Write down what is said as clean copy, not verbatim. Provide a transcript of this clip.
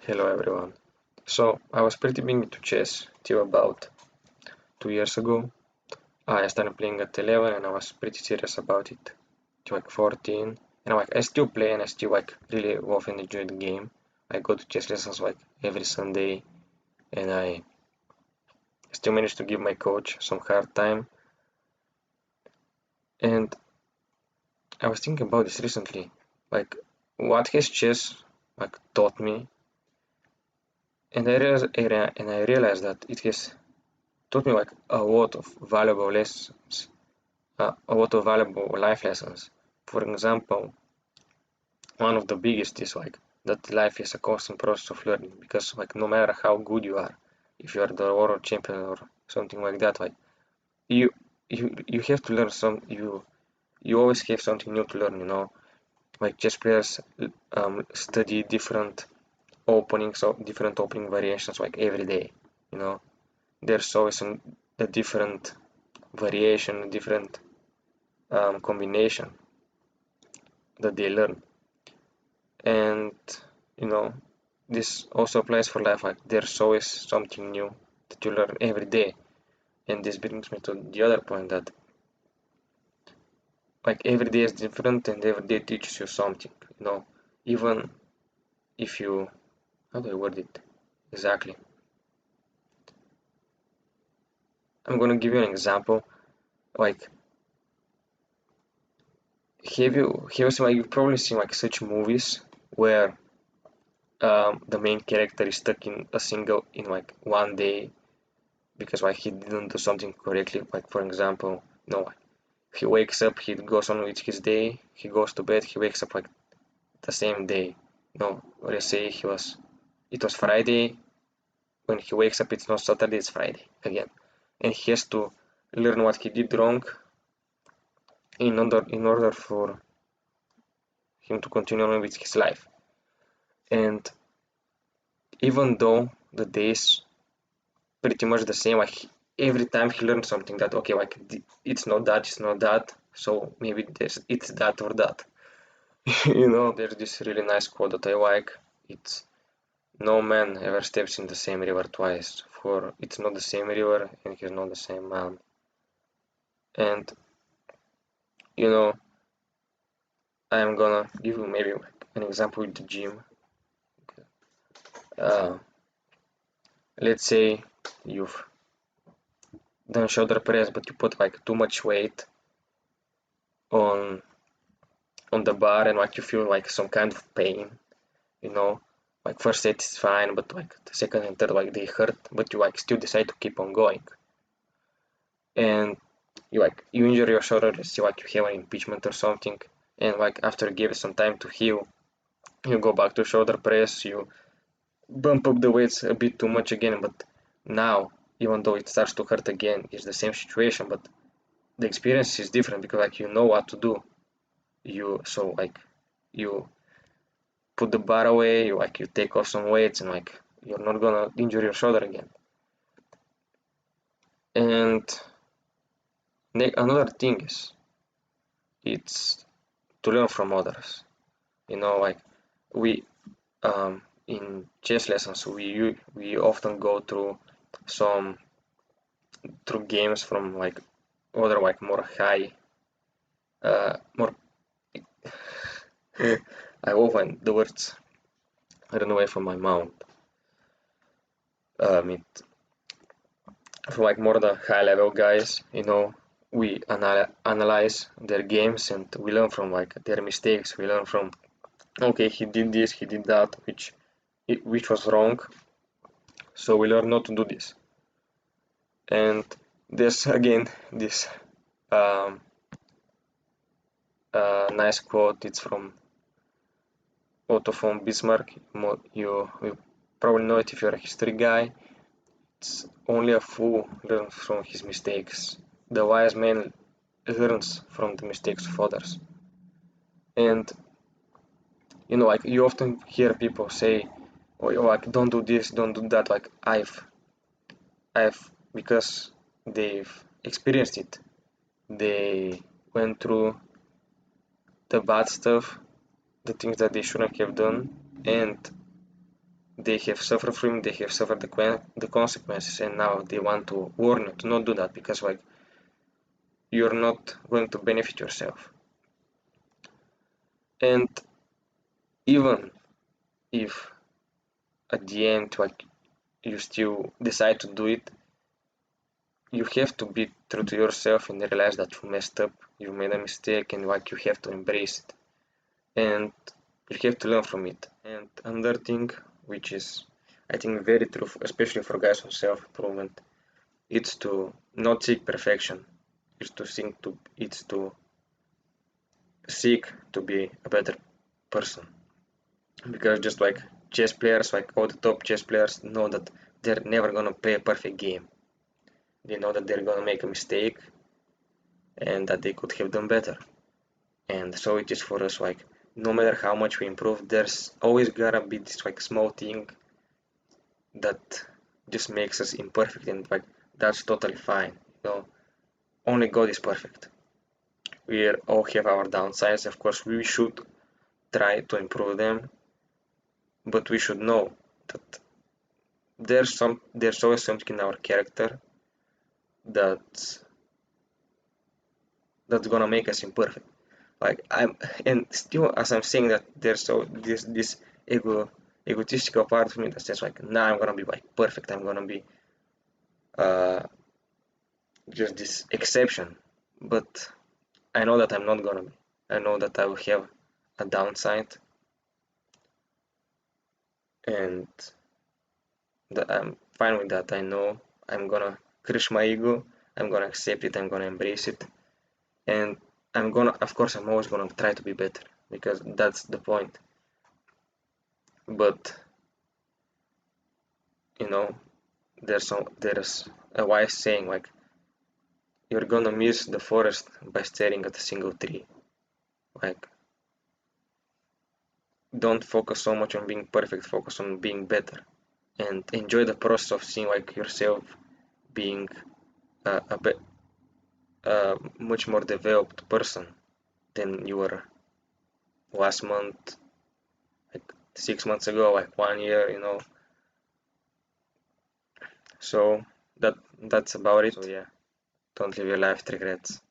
Hello everyone. So I was pretty big into chess till about 2 years ago. I started playing at 11 and I was pretty serious about it till like 14. And I still play and I still really often enjoy the game. I go to chess lessons every Sunday and I still manage to give my coach some hard time. And I was thinking about this recently. Like what has chess taught me? And I realized that it has taught me a lot of valuable lessons, a lot of valuable life lessons. For example, one of the biggest is that life is a constant process of learning because no matter how good you are, if you are the world champion or something like that, you you have to learn you always have something new to learn, Like chess players study different openings or different opening variations every day, you know. There's always a different variation, a different combination that they learn. And you know, this also applies for life. There's always something new that you learn every day. And this brings me to the other point that every day is different and every day teaches you something, even if you, how do I word it exactly? I'm gonna give you an example. Like you've probably seen such movies where the main character is stuck in one day because he didn't do something correctly. Like for example, he wakes up, he goes on with his day, he goes to bed, he wakes up the same day. Let's say it was Friday. When he wakes up, it's not Saturday, it's Friday again, and he has to learn what he did wrong in order for him to continue on with his life. And even though the days pretty much the same, every time he learns something that okay, it's not that, so maybe it's that or that. There's this really nice quote that I like. It's no man ever steps in the same river twice, for it's not the same river and he's not the same man. And you know, I am gonna give you maybe an example with the gym. Uh, let's say you've done shoulder press, but you put too much weight on the bar and you feel some kind of pain, you know. First set is fine, but the second and third they hurt, but you still decide to keep on going. And you injure your shoulder, let's say you have an impingement or something, and after you give it some time to heal, you go back to shoulder press, you bump up the weights a bit too much again, but now even though it starts to hurt again, it's the same situation, but the experience is different because you know what to do. You put the bar away, you take off some weights, and you're not gonna injure your shoulder again. And another thing is it's to learn from others. We in chess lessons we often go through games from other more high more I often the words run away from my mouth. It for more the high level guys, we analyze their games and we learn from their mistakes. We learn from okay, he did this, he did that, which was wrong, so we learn not to do this. And there's again this um, nice quote. It's from Otto von Bismarck. You probably know it if you're a history guy. It's only a fool learns from his mistakes. The wise man learns from the mistakes of others. And you often hear people say, "Oh, don't do this, don't do that." I've because they've experienced it. They went through the bad stuff, the things that they shouldn't have done, and they have suffered from it, they have suffered the consequences, and now they want to warn you to not do that, because like you're not going to benefit yourself. And even if at the end like you still decide to do it, you have to be true to yourself and realize that you messed up, you made a mistake, and like you have to embrace it, and you have to learn from it. And another thing, which is I think very true, especially for guys on self-improvement, it's to not seek perfection. It's to seek to be a better person. Because just like chess players, like all the top chess players know that they're never gonna play a perfect game. They know that they're gonna make a mistake and that they could have done better. And so it is for us, like no matter how much we improve, there's always gotta be this like small thing that just makes us imperfect, and like that's totally fine. Only God is perfect. We all have our downsides. Of course, we should try to improve them, but we should know that there's always something in our character that's gonna make us imperfect. Like and still, as I'm saying that, there's so this egotistical part of me that says like, nah, I'm gonna be like perfect. I'm gonna be uh, just this exception. But I know that I'm not gonna be. I know that I will have a downside, and that I'm fine with that. I know I'm gonna crush my ego. I'm gonna accept it. I'm gonna embrace it, and of course, I'm always gonna try to be better, because that's the point. But you know, there's a wise saying like, you're gonna miss the forest by staring at a single tree. Like, don't focus so much on being perfect. Focus on being better, and enjoy the process of seeing like yourself being a bit much more developed person than you were last month, like 6 months ago, like 1 year. So that's about it. So yeah, don't live your life with regrets.